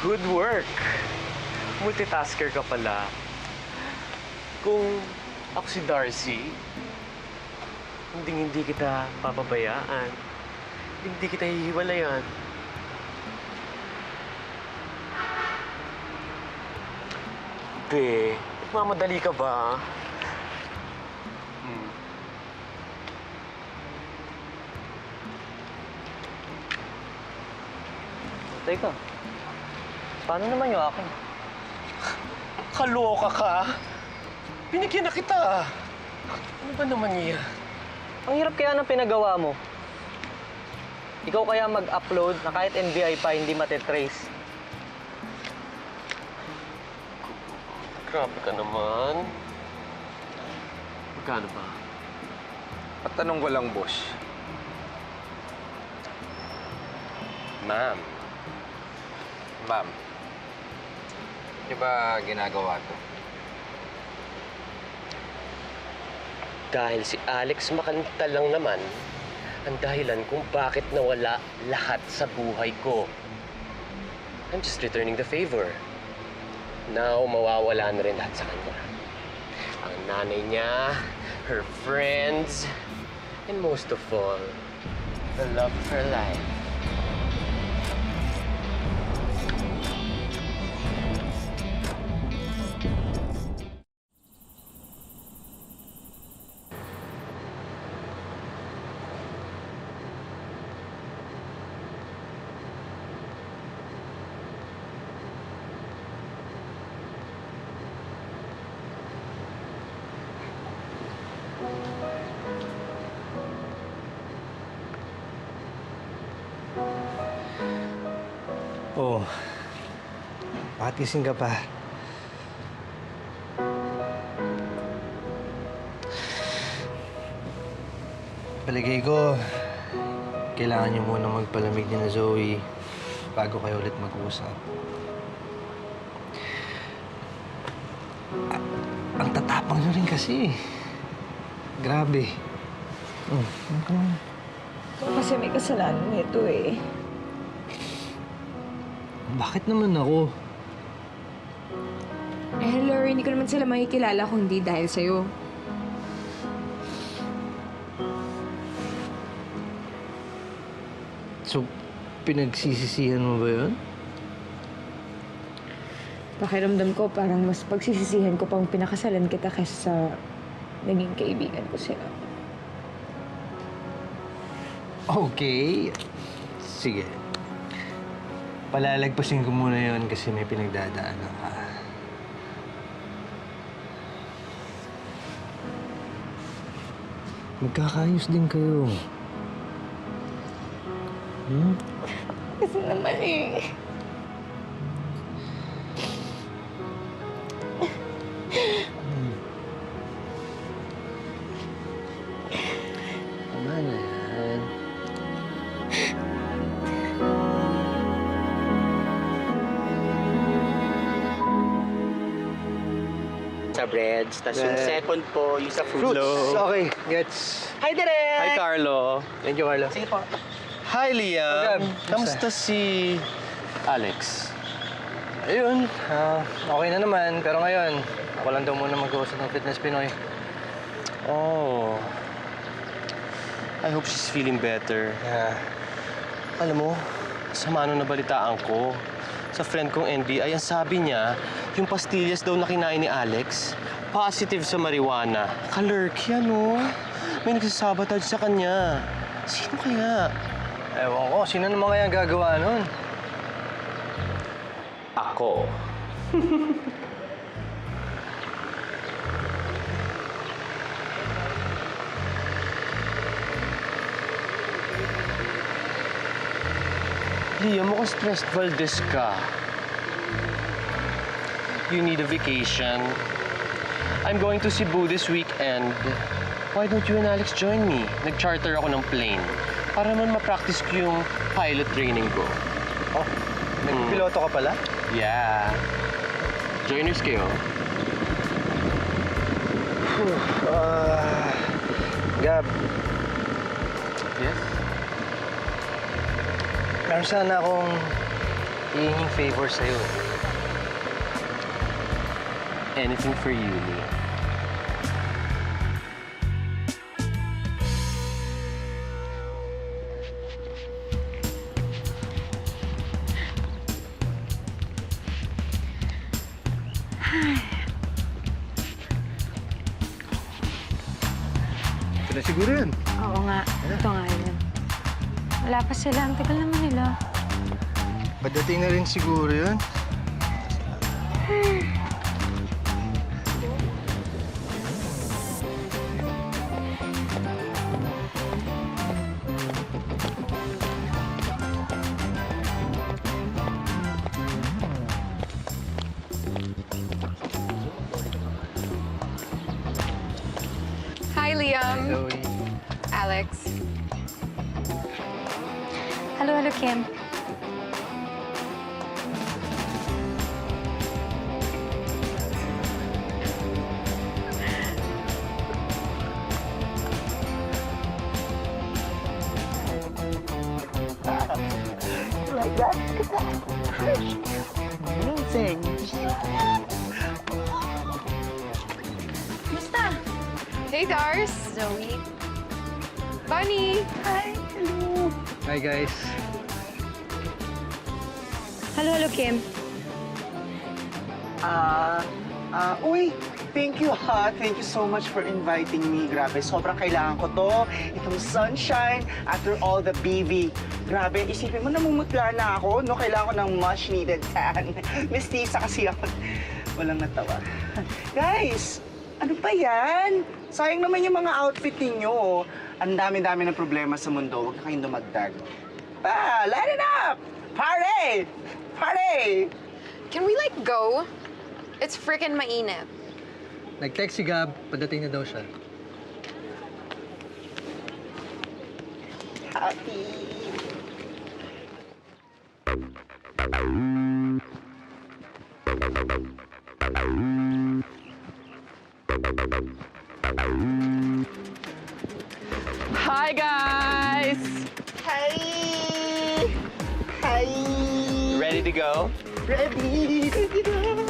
Good work. Multitasker ka pala. Kung ako si Darcy, hindi kita papabayaan. Hindi kita hihiwalayan. Be, nagmamadali ka ba? Teka, paano naman yung akin? Kaloka ka? Binigyan na kita. Ano ba naman yan? Ang hirap kaya ng pinagawa mo. Ikaw kaya mag-upload na kahit NBI pa hindi matitrace. Grabe ka naman. Magkano ba? Patanong ko lang, boss. Ma'am. Ma'am, di ba ginagawa to? Dahil si Alex Makanta lang naman ang dahilan kung bakit nawala lahat sa buhay ko. I'm just returning the favor. Now, mawawala na rin lahat sa kanya. Ang nanay niya, her friends, and most of all, the love of her life. Oh, bakit gising ka pa? Palagay ko, kailangan niyo muna magpalamig ni na Zoe bago kayo ulit mag-usap. Ang tatapang niyo rin kasi. Grabe. Ano ka naman? Kasi may kasalanan nito eh. Bakit naman ako? Eh, Laurie, hindi ko naman sila makikilala kung hindi dahil sa'yo. So, pinagsisisihan mo ba yun? Pakiramdam ko parang mas pagsisisihan ko pang pinakasalan kita kaysa sa naging kaibigan ko sila. Okay. Sige. Palalagpasin ko muna yon kasi may pinagdadaanan ka. Magkakayos din kayo. Kasi naman eh. Tama na yan. Sa breads, tapos yung second po, yung sa fruit Fruits. Okay, gets. Hi, Direk! Hi, Carlo. Thank you, Carlo. Sige po. Hi, Liam. Gab, Kamusta si Alex? Ayun, okay na naman. Pero ngayon, ako lang daw muna mag-uusap ng Fitness Pinoy. Oh. I hope she's feeling better. Yeah. Alam mo, sama nung nabalitaan ko. Sa friend kong NBI, ang sabi niya, yung pastillas daw na kinain ni Alex, positive sa marijuana. Kalurky, ano? May nagsasabotage sa kanya. Sino kaya? Ewan ko, sino naman kaya ang gagawa nun? Ako. Liam, mukhang stressed Valdez ka. You need a vacation. I'm going to Cebu this weekend. Why don't you and Alex join me? Nag-charter ako ng plane. Para naman ma-practice ko yung pilot training ko. Oh, nagpiloto ka pala? Yeah. Joiners kayo. Gab, Yes? meron sana akong Iyon yung favor sa'yo. Anything for you, Lee. Ito na siguro yun. Oo nga. Ito nga yun. Wala pa sila. Ang tagal naman nila. Pagdating na rin siguro yun. Hi, Liam. Zoe. Alex. Hello, Kim. Hey, Dars. Zoe. Bunny. Hi, guys. Hello, Kim. Uy, thank you ha. Thank you so much for inviting me. Grabe, sobrang kailangan ko to. Itong sunshine after all the BV. Grabe, isipin mo, namumutla na ako, no? Kailangan ko ng much needed tan. Mestiza kasi ako. Walang natawa. Guys, ano ba yan? Sayang naman yung mga outfit ninyo. Ang dami-dami ng problema sa mundo. Huwag na kayong dumagdag. Light it up! Party! Party! Can we, like, go? It's freaking mainit. Nag-text si Gab, pagdating na daw siya. Happy! Hi, guys. Hi! Hi! Ready to go? Ready! Ready na!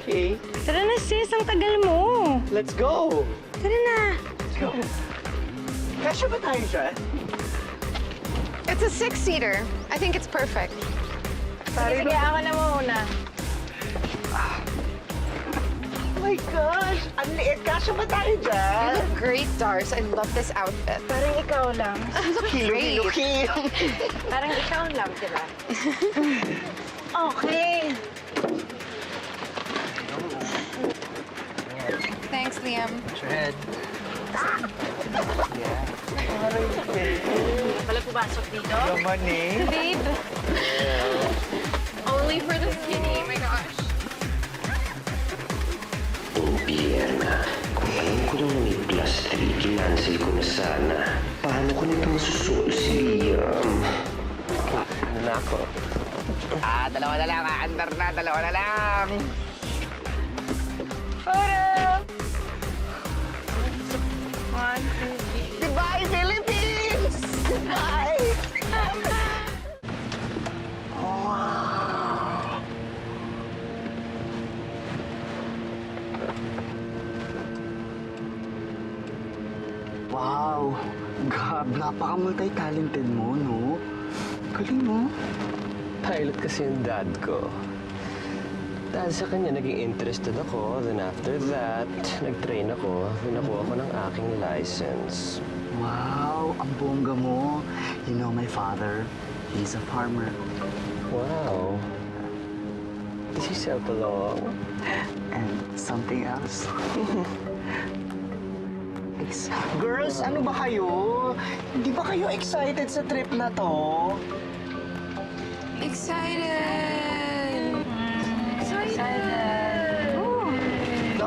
Okay, Tara na, sis. Ang tagal mo. let's go! Tara na. Let's go! Kasya ba tayo dyan? It's a 6-seater. I think it's perfect. Sige, ako na muna. Oh my gosh! Ang liit! Kasya ba tayo You dyan? look great, Dars. I love this outfit. Parang ikaw lang. Kilo, kilo. Parang ikaw lang, diba? Okay. Thanks, Liam. Watch your head. Pala pumasok dito? Naman eh. Babe. Only for the skinny. Oh my gosh. Impierna. Kung alam ko nang may plus 3, kinancel ko na sana. Paano ko nito masusulo si Liam? Ano na ako? Dalawa na lang. Andar na, dalawa na lang. Goodbye, Philippines! Goodbye! Wow! Gab, napaka-multi-talented mo, no? Galing mo. Pilot kasi yung dad ko. Dahil sa kanya, naging interested ako. Then after that, nag-train ako. Nakuha ko ng aking license. Wow, ang bongga mo. You know my father, he's a farmer. Wow. Does he sell along? And something else. Girls, ano ba kayo? Hindi ba kayo excited sa trip na to? Excited.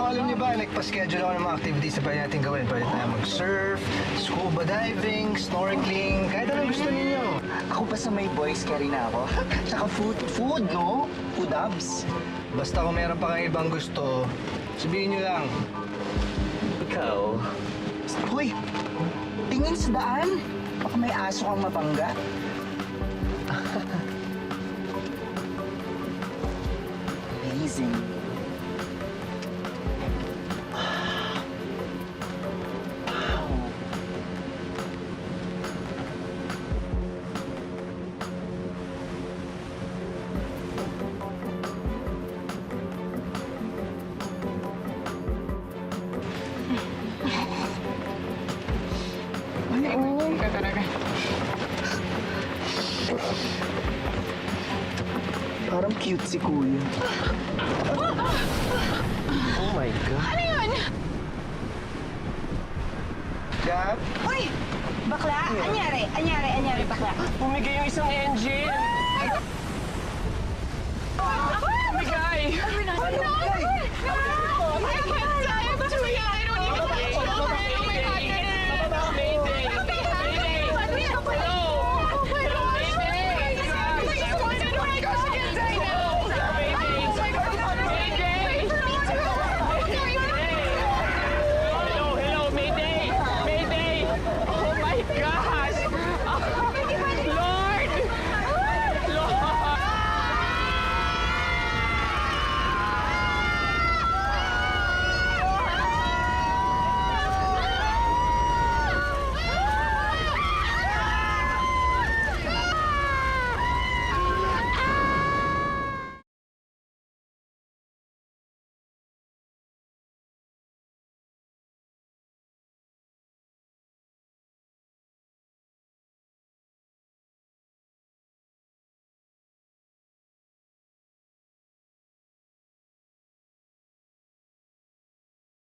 Alam niyo ba, nagpa-schedule ako ng mga activities na pwede natin gawin. Pwede tayo mag-surf, scuba diving, snorkeling, kahit anong gusto ninyo. Ako pa sa may boys, carry na ako. Tsaka food, no? Food abs. Basta kung meron pa kayong ibang gusto, sabihin niyo lang. Ikaw? Hoy, tingin sa daan. Baka may aso kang mapangga. amazing. Parang cute si Kuya. Oh my God. Gab? Uy! Bakla? Anyari, bakla. Pumigay yung isang engine!